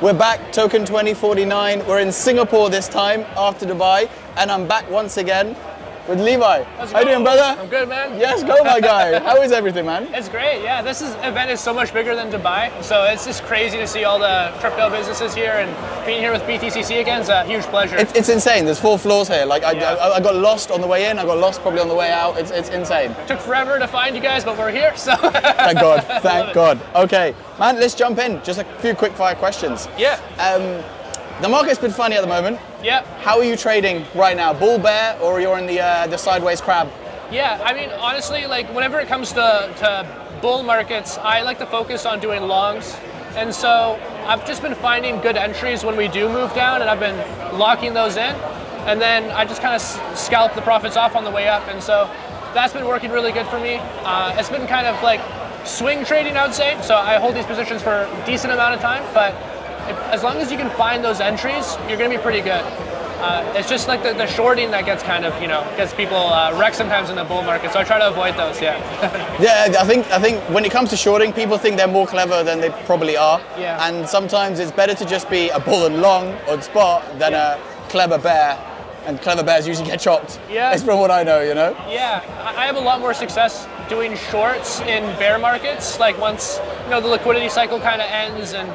We're back, Token 2049. We're in Singapore this time after Dubai, and I'm back once again with Levi. How you doing, brother? I'm good, man. Yes, go, my guy. How is everything, man? It's great. Yeah, this event is so much bigger than Dubai, so it's just crazy to see all the crypto businesses here, and being here with BTCC again is a huge pleasure. It's insane. There's 4 floors here. Like I got lost on the way in. I got lost probably on the way out. It's insane. It took forever to find you guys, but we're here. So thank God. Thank God. Okay, man. Let's jump in. Just a few quick fire questions. Yeah. The market's been funny at the moment. Yeah. How are you trading right now? Bull, bear, or you're in the sideways crab? Yeah, I mean, honestly, like whenever it comes to bull markets, I like to focus on doing longs. And so I've just been finding good entries when we do move down, and I've been locking those in. And then I just kind of scalp the profits off on the way up. And so that's been working really good for me. It's been kind of like swing trading, I would say. So I hold these positions for a decent amount of time, but as long as you can find those entries, you're going to be pretty good. It's just like the shorting that gets kind of, gets people wrecked sometimes in the bull market. So I try to avoid those, yeah. Yeah, I think when it comes to shorting, people think they're more clever than they probably are. Yeah. And sometimes it's better to just be a bull and long on spot than a clever bear. And clever bears usually get chopped. Yeah. It's from what I know, Yeah, I have a lot more success doing shorts in bear markets. Like once, the liquidity cycle kind of ends and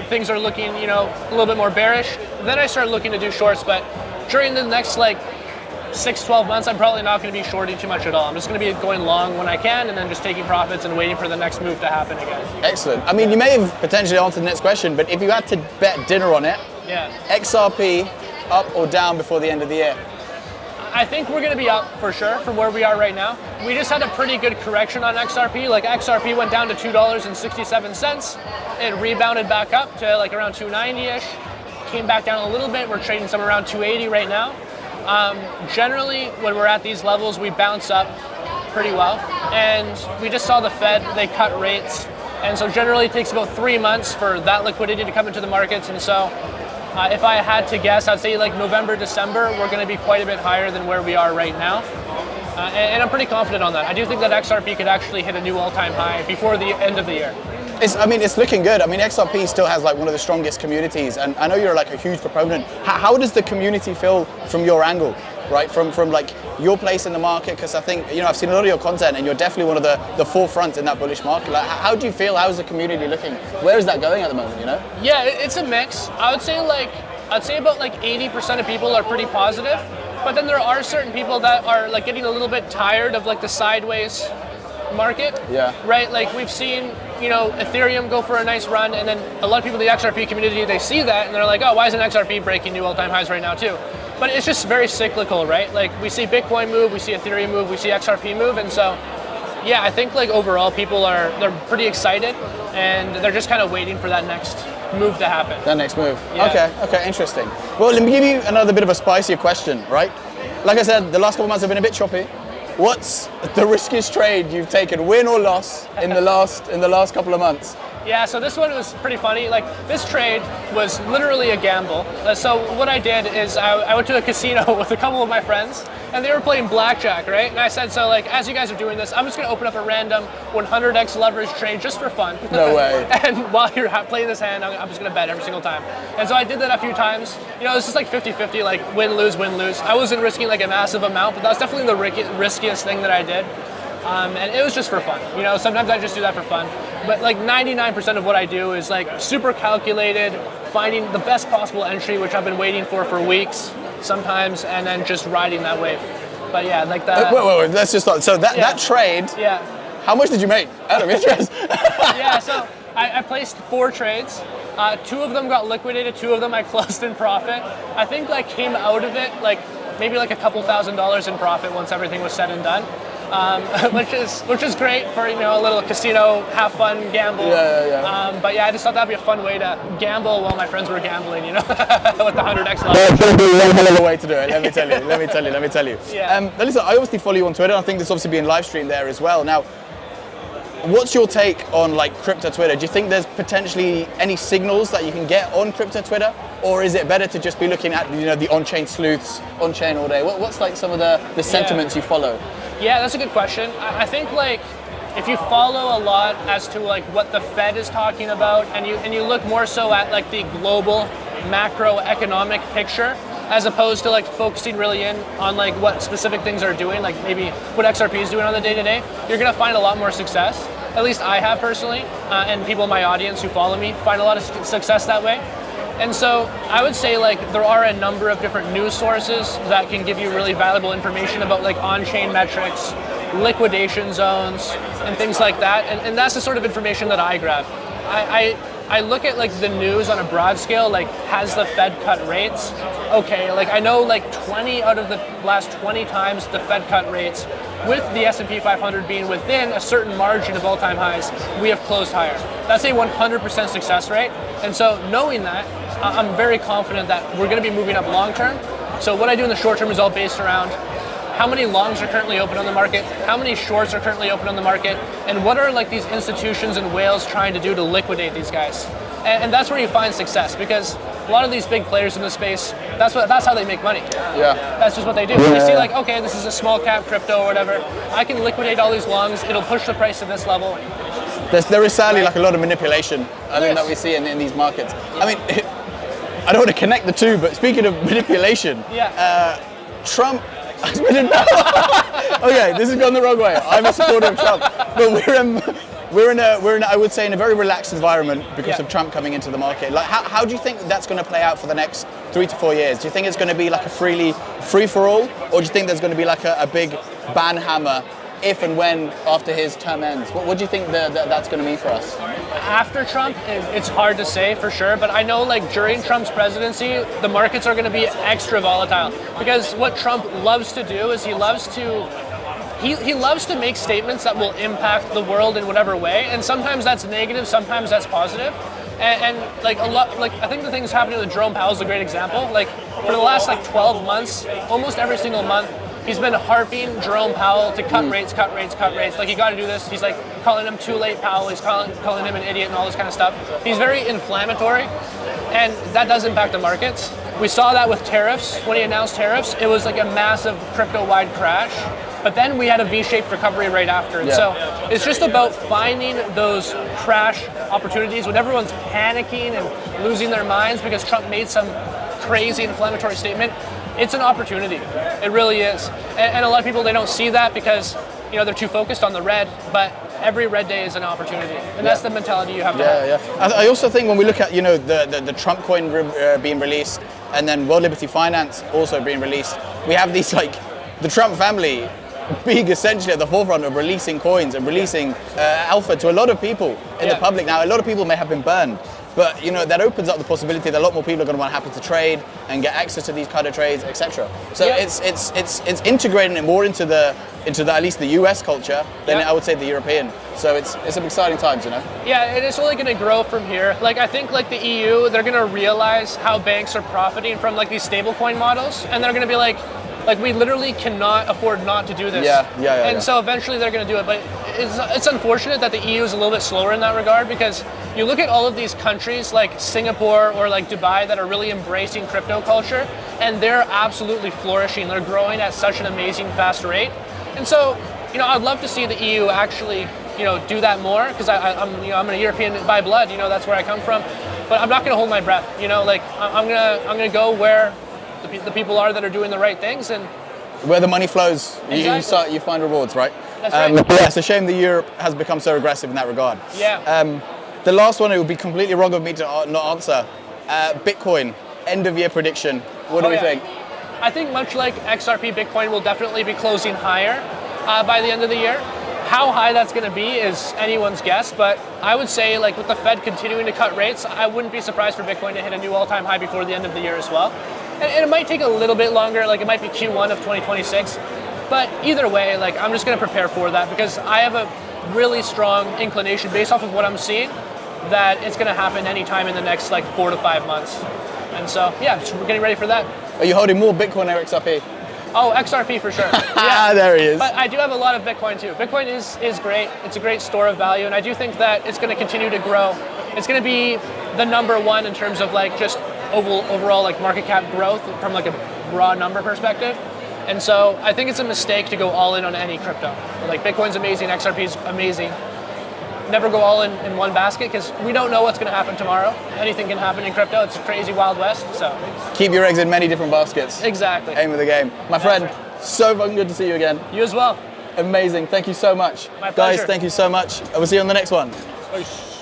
things are looking, a little bit more bearish, then I start looking to do shorts. But during the next 6-12 months, I'm probably not going to be shorting too much at all. I'm just going to be going long when I can, and then just taking profits and waiting for the next move to happen again. Excellent. I mean, you may have potentially answered the next question, but if you had to bet dinner on it, yeah, XRP up or down before the end of the year? I think we're going to be up for sure from where we are right now. We just had a pretty good correction on XRP. Like XRP went down to $2.67. It rebounded back up to around 290-ish. Came back down a little bit. We're trading somewhere around 280 right now. Generally, when we're at these levels, we bounce up pretty well. And we just saw the Fed, they cut rates. And so generally it takes about 3 months for that liquidity to come into the markets. And so if I had to guess, I'd say November, December, we're going to be quite a bit higher than where we are right now. And I'm pretty confident on that. I do think that XRP could actually hit a new all-time high before the end of the year. It's looking good. I mean, XRP still has one of the strongest communities, and I know you're a huge proponent. How does the community feel from your angle, right? From your place in the market? Because I think, I've seen a lot of your content, and you're definitely one of the forefront in that bullish market. How do you feel? How's the community looking? Where is that going at the moment? Yeah, it's a mix. I would say about 80% of people are pretty positive, but then there are certain people that are getting a little bit tired of the sideways market. Yeah. Right. We've seen Ethereum go for a nice run, and then a lot of people in the XRP community, they see that and they're like, oh, why isn't XRP breaking new all-time highs right now too? But it's just very cyclical, right? We see Bitcoin move, we see Ethereum move, we see XRP move, and so yeah, I think overall people they're pretty excited, and they're just kind of waiting for that next move to happen. That next move. Yeah. Okay, interesting. Well, let me give you another bit of a spicier question, right? Like I said, the last couple of months have been a bit choppy. What's the riskiest trade you've taken, win or loss, in the last couple of months? Yeah, so this one was pretty funny. This trade was literally a gamble. So what I did is I went to a casino with a couple of my friends, and they were playing blackjack, right? And I said, so as you guys are doing this, I'm just going to open up a random 100x leverage trade just for fun. No way. And while you're playing this hand, I'm just going to bet every single time. And so I did that a few times. It's just 50-50, win, lose, win, lose. I wasn't risking a massive amount, but that was definitely the riskiest thing that I did. And it was just for fun. Sometimes I just do that for fun. But 99% of what I do is super calculated, finding the best possible entry, which I've been waiting for weeks sometimes, and then just riding that wave. But yeah, that. Wait, let's just start. So that trade, yeah. How much did you make out of interest? Yeah, so I placed 4 trades. 2 of them got liquidated, 2 of them I closed in profit. I think came out of it maybe a couple $1,000s in profit once everything was said and done. Which is great for a little casino, have fun, gamble. Yeah. But yeah, I just thought that'd be a fun way to gamble while my friends were gambling, with the 100x level. That's going to be one hell of a way to do it. Let me tell you. Yeah. Listen, I obviously follow you on Twitter. I think this obviously being live streamed there as well. Now, what's your take on crypto Twitter? Do you think there's potentially any signals that you can get on crypto Twitter, or is it better to just be looking at the on-chain sleuths on chain all day? What's some of the sentiments you follow? Yeah, that's a good question. I think if you follow a lot as to like what the Fed is talking about, and you look more so at like the global macroeconomic picture, as opposed to like focusing really in on like what specific things are doing, like maybe what XRP is doing on the day-to-day, you're gonna find a lot more success. At least I have personally, and people in my audience who follow me find a lot of success that way. And so I would say like there are a number of different news sources that can give you really valuable information about like on-chain metrics, liquidation zones, and things like that. And that's the sort of information that I grab. I look at like the news on a broad scale, like has the Fed cut rates? Okay, like I know like 20 out of the last 20 times the Fed cut rates, with the S&P 500 being within a certain margin of all-time highs, we have closed higher. That's a 100% success rate. And so knowing that, I'm very confident that we're going to be moving up long-term. So what I do in the short term is all based around how many longs are currently open on the market, how many shorts are currently open on the market, and what are like these institutions and whales trying to do to liquidate these guys. And that's where you find success, because a lot of these big players in the space, that's how they make money. Yeah. That's just what they do. When they see like, okay, this is a small cap crypto or whatever, I can liquidate all these longs, it'll push the price to this level. There is sadly like a lot of manipulation, I think, that we see in these markets. I mean, I don't want to connect the two, but speaking of manipulation, Trump has been in power. Okay, this has gone the wrong way. I'm a supporter of Trump, but we're in I would say in a very relaxed environment because of Trump coming into the market. Like, how do you think that's going to play out for the next 3 to 4 years? Do you think it's going to be like a free for all, or do you think there's going to be like a big ban hammer if and when after his term ends? What do you think that's going to mean for us? After Trump, it's hard to say for sure, but I know like during Trump's presidency, the markets are going to be extra volatile, because what Trump loves to do is he loves to make statements that will impact the world in whatever way, and sometimes that's negative, sometimes that's positive. And like a lot, like I think the things happening with Jerome Powell is a great example. Like for the last like 12 months, almost every single month, he's been harping Jerome Powell to cut rates. Like, you got to do this. He's like calling him too late Powell. He's calling him an idiot and all this kind of stuff. He's very inflammatory, and that does impact the markets. We saw that with tariffs. When he announced tariffs, it was like a massive crypto-wide crash. But then we had a V-shaped recovery right after. And so it's just about finding those crash opportunities when everyone's panicking and losing their minds because Trump made some crazy inflammatory statement. It's an opportunity. It really is. And a lot of people, they don't see that because, you know, they're too focused on the red, but every red day is an opportunity. And that's the mentality you have to have. Yeah. I also think when we look at, you know, the Trump coin being released and then World Liberty Finance also being released, we have these, like, the Trump family being essentially at the forefront of releasing coins and releasing alpha to a lot of people in the public. Now, a lot of people may have been burned, but you know that opens up the possibility that a lot more people are going to want happy to trade and get access to these kind of trades, etc. So it's integrating it more into the at least the US culture than I would say the European. So it's some exciting times, you know. Yeah, and it's only going to grow from here. Like I think like the EU, they're going to realize how banks are profiting from like these stablecoin models, and they're going to be like we literally cannot afford not to do this. And so eventually they're going to do it. But it's unfortunate that the EU is a little bit slower in that regard, because you look at all of these countries like Singapore or like Dubai that are really embracing crypto culture, and they're absolutely flourishing. They're growing at such an amazing fast rate. And so, you know, I'd love to see the EU actually, you know, do that more, because I'm a European by blood. You know, that's where I come from. But I'm not going to hold my breath. You know, like I'm gonna go where the people are that are doing the right things, and where the money flows, you find rewards, right? That's right. Yeah, it's a shame that Europe has become so aggressive in that regard. Yeah. The last one, it would be completely wrong of me to not answer. Bitcoin, end of year prediction. What do we think? I think much like XRP, Bitcoin will definitely be closing higher by the end of the year. How high that's going to be is anyone's guess, but I would say like with the Fed continuing to cut rates, I wouldn't be surprised for Bitcoin to hit a new all-time high before the end of the year as well. And it might take a little bit longer, like it might be Q1 of 2026, but either way, like I'm just going to prepare for that, because I have a really strong inclination based off of what I'm seeing that it's going to happen anytime in the next like 4 to 5 months. And so, yeah, we're getting ready for that. Are you holding more Bitcoin or XRP? Oh, XRP for sure. Yeah, there he is. But I do have a lot of Bitcoin too. Bitcoin is great. It's a great store of value, and I do think that it's going to continue to grow. It's going to be the number one in terms of like just overall like market cap growth from like a raw number perspective. And so I think it's a mistake to go all in on any crypto. Like Bitcoin's amazing, XRP's amazing. Never go all in one basket because we don't know what's going to happen tomorrow. Anything can happen in crypto. It's a crazy Wild West. So keep your eggs in many different baskets. Exactly. Aim of the game. My friend, so fucking good to see you again. You as well. Amazing. Thank you so much. My pleasure. Guys, thank you so much. I will see you on the next one. Peace.